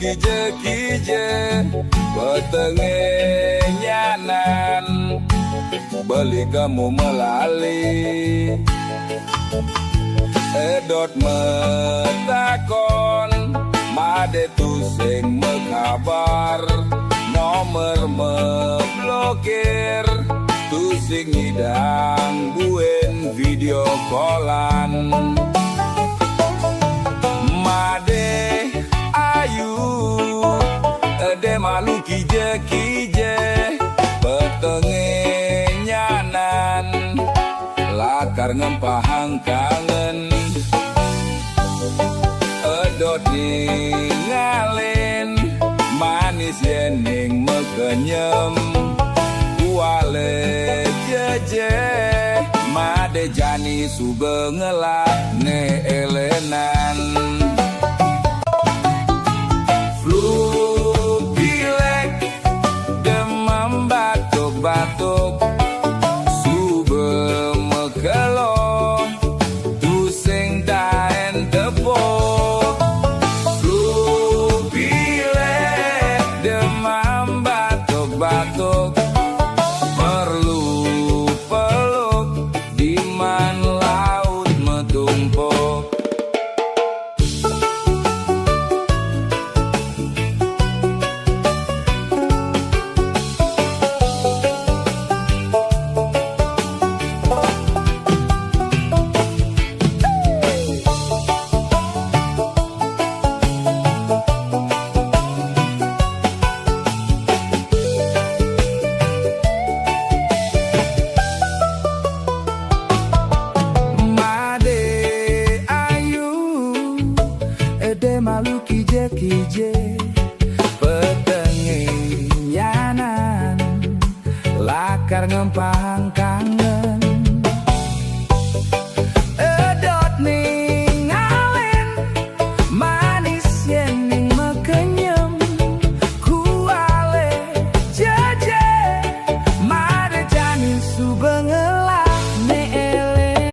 kije-kije petenge nyanan beli kamu melali edot metakon made tusing mekabar nomor meblokir tusing ngidang buen video callan made ayu ede malu kije-kije petenge nyanan lakar ngempahang kangen edot ninggalin manis yening mekenyem wale jeje made jani subengelah ne elenan flu pilek demam batuk-batuk sube mekelo tusing taen tepuk flu pilek demam batuk-batuk perlu peluk di man laut metumpuk malu kije-kije petenge nyanan lakar ngempang